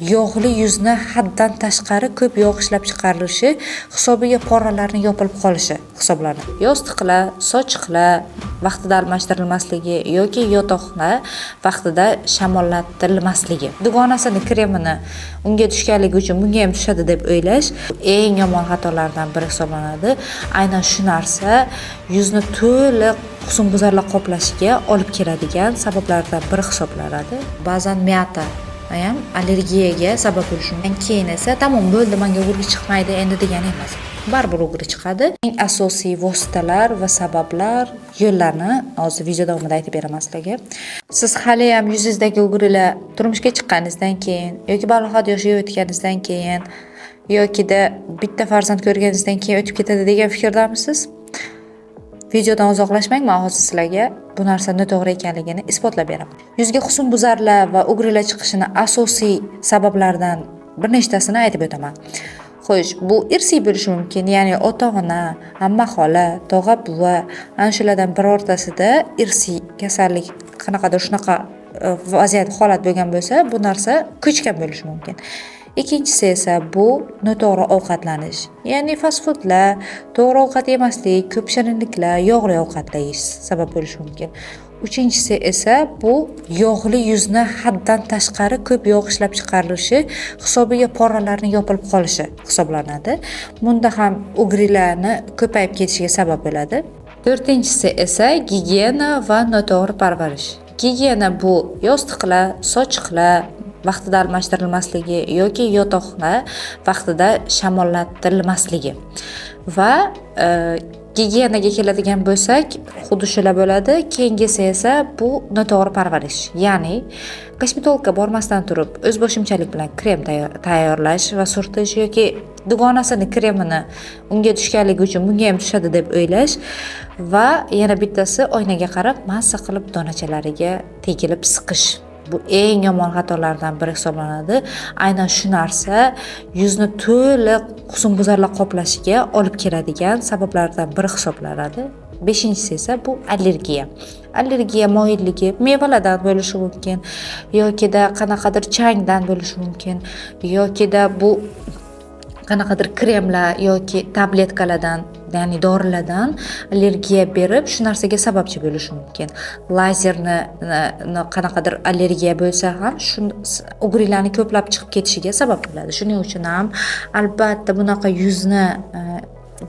yog'li yuzni haddan tashqari ko'p yog' ishlab chiqarilishi hisobiga poralarning yopilib qolishi hisoblanadi. Yostiqlar, sochiqlar vaqtida almashtirilmasligi yoki yotoqlar vaqtida shamollatilmasligi. Dugonasini kremini unga tushganligi uchun bunga ham tushadi deb o'ylash eng yomon xatolardan biri hisoblanadi. Aynan shu narsa yuzni to'liq husnbuzarlar qoplashiga olib keladigan sabablardan biri hisoblanadi. Ba'zan miyata ham allergiyaga sabab bo'lishi mumkin. Keyin esa tamom bo'ldi, menga o'g'ri chiqmaydi endi degani emas. Baribir o'g'ri chiqadi. Eng asosiy vositalar va sabablar, yo'llarni hozir video davomida aytib beraman sizlarga. Siz hali ham yuzingizdagi o'g'rilar turmushga chiqqaningizdan keyin yoki baliqot yoshiga o'tganingizdan keyin yokida bitta farzand ko'rganingizdan keyin o'tib ketadi degan fikrdamisiz? Videodan uzoqlashmang, men hozir sizlarga bu narsa noto'g'ri ekanligini isbotlab beraman. Yuzga husnbuzarlar va o'g'rilar chiqishini asosiy sabablaridan bir nechtasini aytib o'taman. Xo'sh, bu irsiy bo'lishi mumkin, ya'ni ota-ona, amma xola, tog'a buva, ana shulardan birortasida irsiy kasallik qanaqadir shunaqa vaziyat, holat bo'lgan bo'lsa, bu narsa ko'chgan bo'lishi mumkin. Ikkinchisi esa bu noto'g'ri ovqatlanish. Ya'ni fast foodlar, to'g'ri ovqat yemaslik, ko'p shirinliklar, yog'li ovqatlar yeyish sabab bo'lishi mumkin. Uchinchisi esa bu yog'li yuzni haddan tashqari ko'p yog' ishlab chiqarilishi hisobiga poralarning yopilib qolishi hisoblanadi. Bunda ham o'g'rilarni ko'payib ketishiga sabab bo'ladi. To'rtinchisi esa gigiyena va noto'g'ri parvarish. Gigiyena bu yostiqlar, sochiqlar vaqtida almashtirilmasligi yoki yotoqlar vaqtida shamollatilmasligi va gigiyenaga keladigan bo'lsak, xuddi shular bo'ladi. Keyingisi esa bu noto'g'ri parvarish. Ya'ni kosmetologga bormasdan turib o'zboshimchalik bilan krem tayyorlash va surtish yoki dugonasini kremini unga tushganligi uchun bunga ham tushadi deb o'ylash va yana bittasi oynaga qarab massa qilib donachalariga tegilib siqish. Bu eng yomon xatolardan biri hisoblanadi. Aynan shu narsa yuzni to'liq husnbuzarlar qoplashiga olib keladigan sabablardan biri hisoblanadi. Beshinchisi esa bu allergiya. Allergiya moyilligi mevalardan bo'lishi mumkin, yokida qanaqadir changdan bo'lishi mumkin, yokida bu qanaqadir kremlar yoki tabletkalardan, ya'ni dorilardan allergiya berib, shu narsaga sababchi bo'lishi mumkin. Lazerni qanaqadir allergiya bo'lsa ham shu o'g'rilarni ko'plab chiqib ketishiga sabab bo'ladi. Shuning uchun ham albatta bunaqa yuzni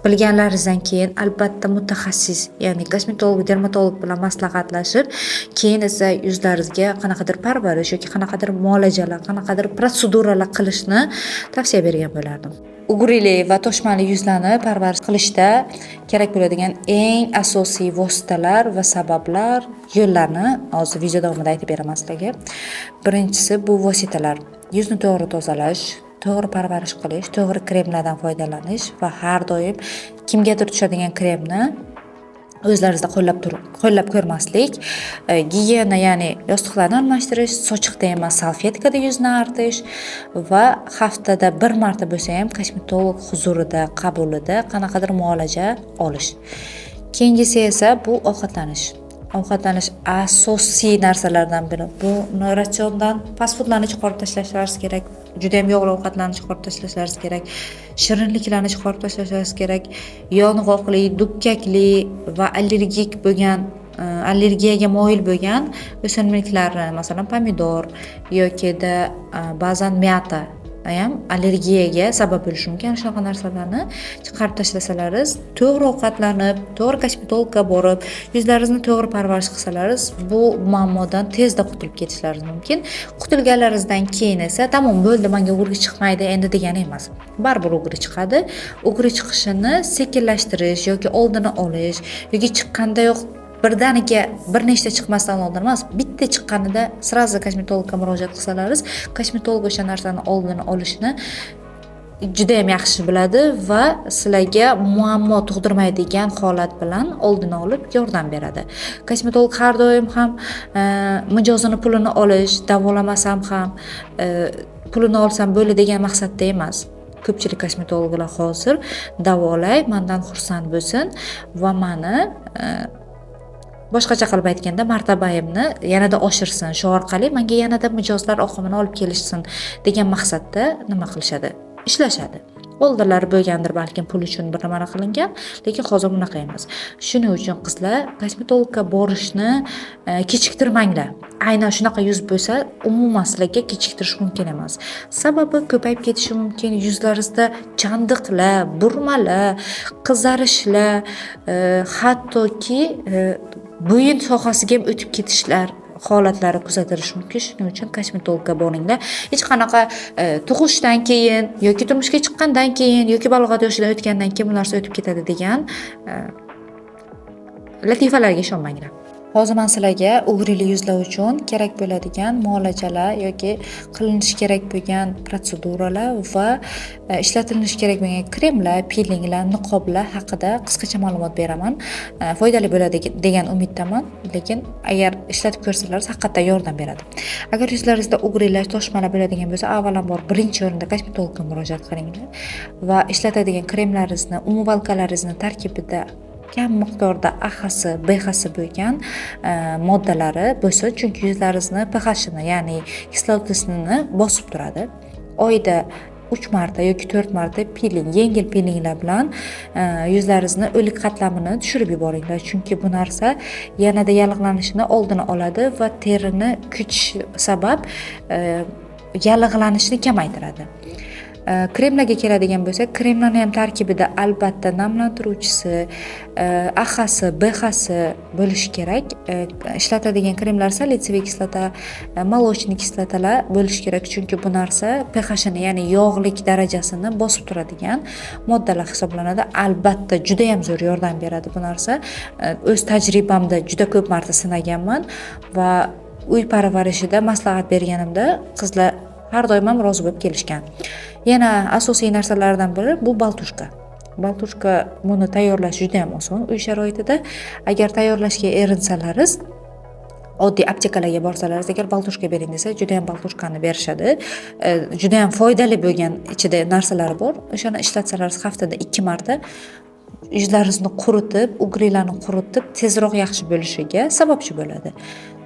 bilganlaringizdan keyin albatta mutaxassis, ya'ni kosmetolog, dermatolog bilan maslahatlashib, keyin esa yuzlaringizga qanaqadir parvarish yoki qanaqadir muolajalar, qanaqadir protseduralar qilishni tavsiya bergan bo'lardim. O'g'rili va toshmali yuzlarni parvarish qilishda kerak bo'ladigan eng asosiy vositalar va sabablar, yo'llarni hozir video davomida aytib beraman sizlarga. Birinchisi bu vositalar. Yuzni to'g'ri tozalash, to'g'ri parvarish qilish, to'g'ri kremlardan foydalanish va har doim kimgadir tushadigan kremni o'zlaringizda qo'llab ko'rmaslik, gigiyena, ya'ni yostiqlarni almashtirish, sochiqda emas salfetkada yuzni artish va haftada bir marta bo'lsa ham kosmetolog huzurida, qabulida qanaqadir muolaja olish. Keyingisi esa bu ovqatlanish. Ovqatlanish asosiy narsalardan biri. Bu ratsiondan fast foodlarni chiqarib tashlashlaringiz kerak. Juda ham yog'li ovqatlarni chiqarib tashlashlaringiz kerak. Shirinliklarni chiqarib tashlashlaringiz kerak. Yong'oqli, dukkakli va allergik bo'lgan, allergiyaga moyil bo'lgan o'simliklarni, masalan, pomidor yokida ba'zan miyata ham allergiyaga sabab bo'lishi mumkin. Shunaqa narsalarni chiqarib tashlasalaringiz, to'g'ri ovqatlanib, to'g'ri kosmetologga borib, yuzlaringizni to'g'ri parvarish qilsalaringiz, bu muammodan tezda qutulib ketishlaringiz mumkin. Qutulganlaringizdan keyin esa tamom bo'ldi, menga o'g'ri chiqmaydi endi degani emas. Baribir o'g'ri chiqadi. O'g'ri chiqishini sekinlashtirish yoki oldini olish yoki chiqqandayoq birdaniga bir nechta chiqmasdan oldin emas, bitta chiqqanida sразу kosmetologga murojaat qilsalaringiz, kosmetolog o'sha narsani oldini olishni juda ham yaxshi biladi va sizlarga muammo tug'dirmaydigan holat bilan oldini olib yordam beradi. Kosmetolog har doim ham mijozini pulini olish, davolamasam ham pulini olsam bo'ldi degan maqsadda emas. Ko'pchilik kosmetologlar hozir davolay, mendan xursand bo'lsin va meni boshqacha qilib aytganda martabayimni yanada oshirsin, shu orqali menga yanada mijozlar oqimini olib kelishsin degan maqsadda nima qilishadi? Ishlashadi. Oldinlari bo'lgandir balkim pul uchun bir nima qilingan, lekin hozir bunaqa emas. Shuning uchun qizlar kosmetologga borishni kechiktirmanglar. Aynan shunaqa yuz bo'lsa, umuman sizlarga kechiktirish mumkin emas. Sababi ko'payib ketishi mumkin. Yuzlaringizda chandiqlar, burmalar, qizarishlar, hattoki bo'yin sohasiga ham o'tib ketishlar holatlari kuzatilishi mumkin. Shuning uchun kosmetologga boringlar. Hech qanaqa tug'ishdan keyin yoki turmushga chiqqandan keyin yoki balog'at yoshidan o'tgandan keyin bu narsa o'tib ketadi degan latifalarga ishonmanglar. Hozir men sizlarga ugrili yuzlar uchun kerak bo'ladigan muolajalar yoki qilinishi kerak bo'lgan protseduralar va ishlatilishi kerak bo'lgan kremlar, pilinglar, niqoblar haqida qisqacha ma'lumot beraman. Foydali bo'ladi degan umiddaman, lekin agar ishlatib ko'rsalaringiz haqiqatdan yordam beradi. Agar yuzlaringizda ugrilar, toshmalar bo'ladigan bo'lsa, avvalambor birinchi o'rinda kosmetologga murojaat qilinglar va ishlatadigan kremlaringizni, umumbalkalaringizni tarkibida kam miqdorda AH'si, BH'si bo'lgan moddalari bo'lsin, chunki yuzlaringizni pH'ini, ya'ni kislotasini bosib turadi. Oyda 3 marta yoki 4 marta piling, yengil pilinglar bilan yuzlaringizni o'lik qatlamini tushirib yuboringlar, chunki bu narsa yanada yallig'lanishini oldini oladi va terini kuchish sabab yallig'lanishni kamaytiradi. Kremlarga keladigan bo'lsak, kremlarning ham tarkibida albatta namlantiruvchisi, AH'si, BH'si bo'lishi kerak. Ishlatadigan kremlar salitseviy kislota, молочный kislotalar bo'lishi kerak, chunki bu narsa pH'ini, ya'ni yog'lik darajasini bosib turadigan moddalar hisoblanadi. Albatta juda ham zo'r yordam beradi bu narsa. O'z tajribamda juda ko'p marta sinaganman va uy parvarishida maslahat berganimda qizlar har doim ham rozi bo'lib kelishgan. Yana asosiy narsalardan biri bu baltushka. Baltushka buni tayyorlash juda ham oson uy sharoitida. Agar tayyorlashga erinsalaringiz, oddiy aptekalarga borsalaringiz, agar baltushka bering desa, juda ham baltushkani berishadi. Juda ham foydali bo'lgan ichida narsalar bor. O'shani ishlatsalaringiz haftada 2 marta yuzlaringizni quritib, ugrilarni quritib, tezroq yaxshi bo'lishiga sababchi bo'ladi.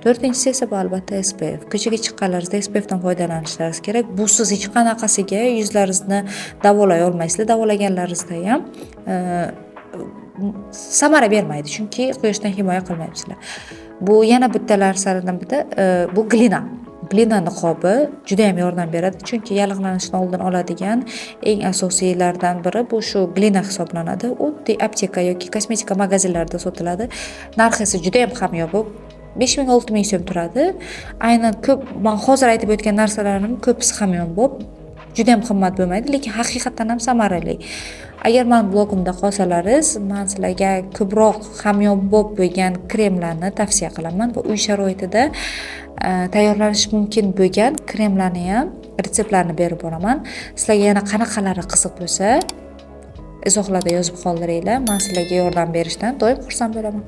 4-inchisi esa bu albatta SPF. Ko'chaga chiqqanlaringizda SPF dan foydalanishlaringiz kerak. Busiz hech qanaqasiga yuzlaringizni davolay olmaysizlar. Davolaganlaringizda ham samara bermaydi, chunki quyoshdan himoya qilmayapsizlar. Bu yana bitta narsalardan biri, bu glina. Glina niqobi juda ham yordam beradi, chunki yallig'lanishni oldini oladigan eng asosiylardan biri bu shu glina hisoblanadi. Oddiy apteka yoki kosmetika magazinlarida sotiladi. Narxi esa juda ham qimmat. 5000-6000 so'm turadi. Aynan ko'p men hozir aytib o'tgan narsalarim ko'pisi hamyonbop, juda ham qimmat bo'lmaydi, lekin haqiqatan ham samarali. Agar men blogimda qolsalaringiz, men sizlarga ko'proq hamyonbop bo'lgan kremlarni tavsiya qilaman va uy sharoitida tayyorlanishi mumkin bo'lgan kremlarni ham retseptlarini berib boraman. Sizlarga yana qanaqalari qiziq bo'lsa, izohlarda yozib qoldiringlar. Men sizlarga yordam berishdan doim xursand bo'laman.